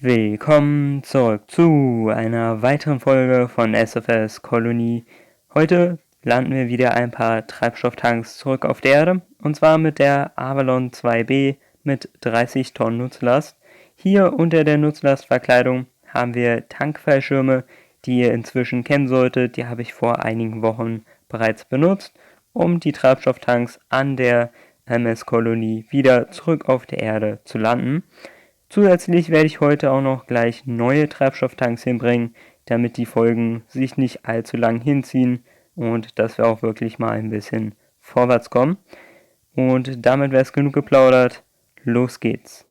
Willkommen zurück zu einer weiteren Folge von SFS Kolonie. Heute landen wir wieder ein paar Treibstofftanks zurück auf der Erde, und zwar mit der Avalon 2B mit 30 Tonnen Nutzlast. Hier unter der Nutzlastverkleidung haben wir Tankfallschirme, die ihr inzwischen kennen solltet. Die habe ich vor einigen Wochen bereits benutzt, um die Treibstofftanks an der MS-Kolonie wieder zurück auf der Erde zu landen. Zusätzlich werde ich heute auch noch gleich neue Treibstofftanks hinbringen, damit die Folgen sich nicht allzu lang hinziehen und dass wir auch wirklich mal ein bisschen vorwärts kommen. Und damit wäre es genug geplaudert. Los geht's!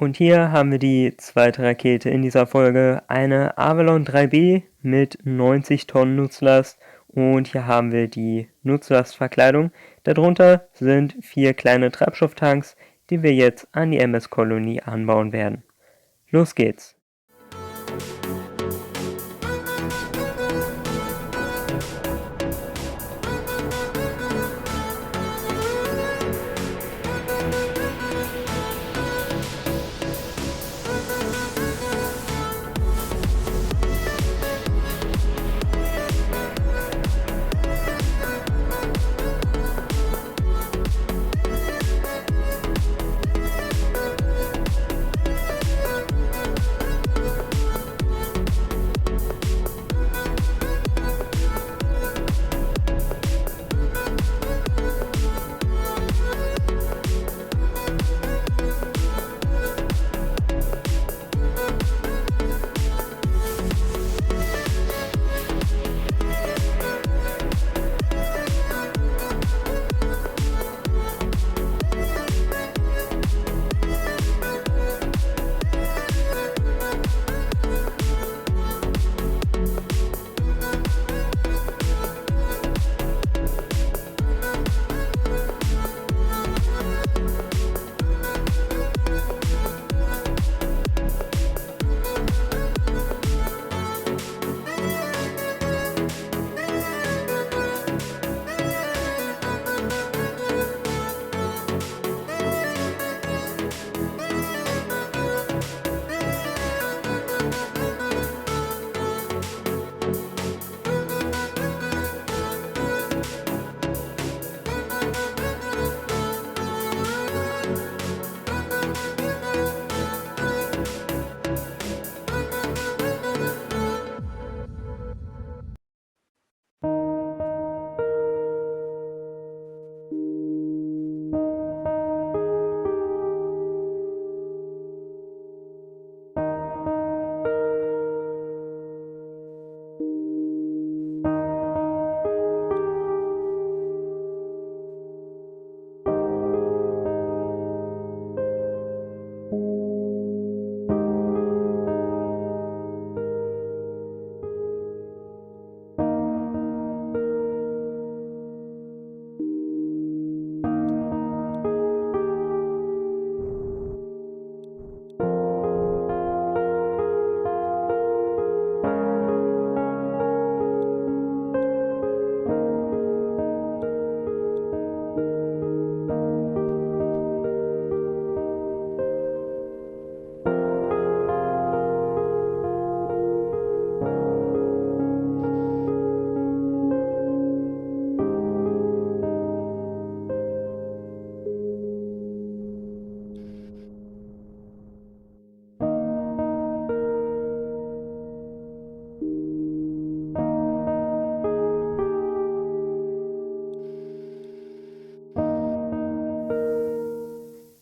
Und hier haben wir die zweite Rakete in dieser Folge, eine Avalon 3B mit 90 Tonnen Nutzlast Und hier haben wir die Nutzlastverkleidung. Darunter sind 4 kleine Treibstofftanks, die wir jetzt an die MS-Kolonie anbauen werden. Los geht's!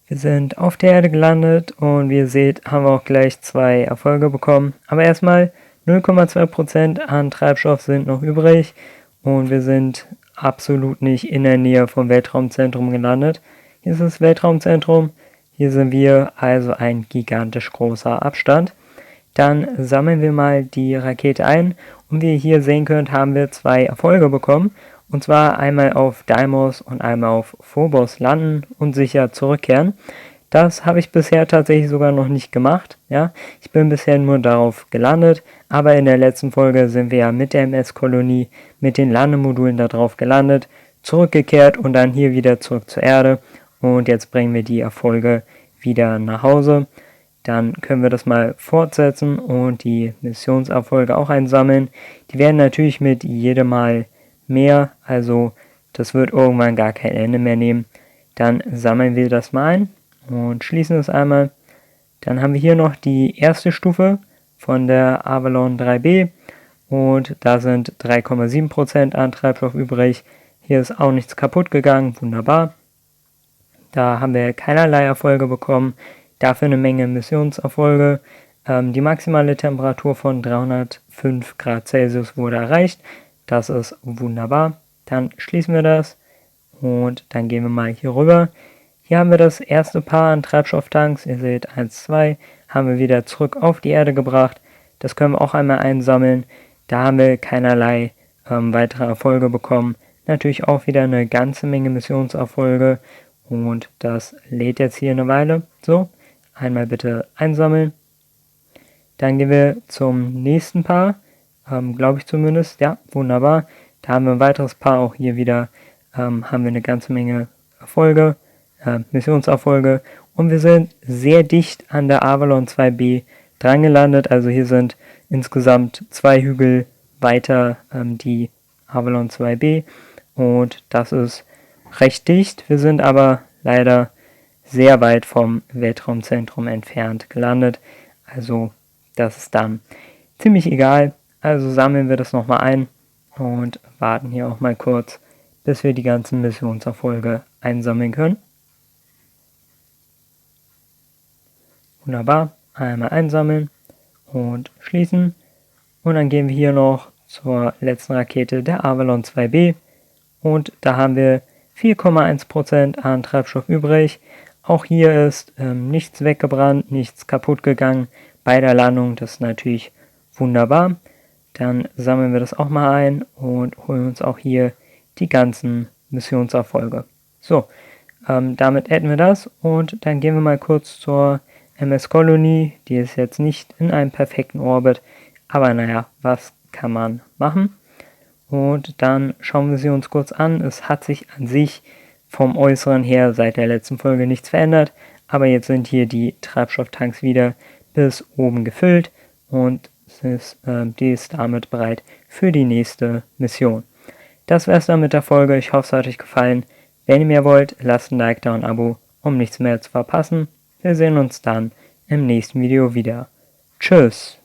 Wir sind auf der Erde gelandet und wie ihr seht, haben wir auch gleich 2 Erfolge bekommen. Aber erstmal 0,2% an Treibstoff sind noch übrig und wir sind absolut nicht in der Nähe vom Weltraumzentrum gelandet. Hier ist das Weltraumzentrum, hier sind wir, also ein gigantisch großer Abstand. Dann sammeln wir mal die Rakete ein und wie ihr hier sehen könnt, haben wir 2 Erfolge bekommen. Und zwar einmal auf Deimos und einmal auf Phobos landen und sicher zurückkehren. Das habe ich bisher tatsächlich sogar noch nicht gemacht. Ja? Ich bin bisher nur darauf gelandet, aber in der letzten Folge sind wir ja mit der MS-Kolonie, mit den Landemodulen darauf gelandet, zurückgekehrt und dann hier wieder zurück zur Erde. Und jetzt bringen wir die Erfolge wieder nach Hause. Dann können wir das mal fortsetzen und die Missionserfolge auch einsammeln. Die werden natürlich mit jedem Mal mehr, also das wird irgendwann gar kein Ende mehr nehmen. Dann sammeln wir das mal ein und schließen es einmal. Dann haben wir hier noch die erste Stufe von der Avalon 3B und da sind 3,7% an Treibstoff übrig. Hier ist auch nichts kaputt gegangen, wunderbar. Da haben wir keinerlei Erfolge bekommen, dafür eine Menge Missionserfolge. Die maximale Temperatur von 305 Grad Celsius wurde erreicht. Das ist wunderbar. Dann schließen wir das und dann gehen wir mal hier rüber. Hier haben wir das erste Paar an Treibstofftanks. Ihr seht 1, 2, haben wir wieder zurück auf die Erde gebracht. Das können wir auch einmal einsammeln. Da haben wir keinerlei weitere Erfolge bekommen. Natürlich auch wieder eine ganze Menge Missionserfolge und das lädt jetzt hier eine Weile. So, einmal bitte einsammeln. Dann gehen wir zum nächsten Paar, glaube ich zumindest. Ja, wunderbar. Da haben wir ein weiteres Paar, auch hier wieder haben wir eine ganze Menge Erfolge, Missionserfolge. Und wir sind sehr dicht an der Avalon 2b dran gelandet. Also hier sind insgesamt 2 Hügel weiter die Avalon 2b. Und das ist recht dicht. Wir sind aber leider sehr weit vom Weltraumzentrum entfernt gelandet. Also das ist dann ziemlich egal. Also sammeln wir das nochmal ein und warten hier auch mal kurz, bis wir die ganzen Missionserfolge einsammeln können. Wunderbar, einmal einsammeln und schließen. Und dann gehen wir hier noch zur letzten Rakete der Avalon 2b. Und da haben wir 4,1% an Treibstoff übrig. Auch hier ist nichts weggebrannt, nichts kaputt gegangen bei der Landung. Das ist natürlich wunderbar. Dann sammeln wir das auch mal ein und holen uns auch hier die ganzen Missionserfolge. So, damit hätten wir das und dann gehen wir mal kurz zur MS Colony. Die ist jetzt nicht in einem perfekten Orbit, aber naja, was kann man machen? Und dann schauen wir sie uns kurz an. Es hat sich an sich vom Äußeren her seit der letzten Folge nichts verändert, aber jetzt sind hier die Treibstofftanks wieder bis oben gefüllt und die ist damit bereit für die nächste Mission. Das wäre es dann mit der Folge. Ich hoffe, es hat euch gefallen. Wenn ihr mehr wollt, lasst ein Like da und ein Abo, um nichts mehr zu verpassen. Wir sehen uns dann im nächsten Video wieder. Tschüss!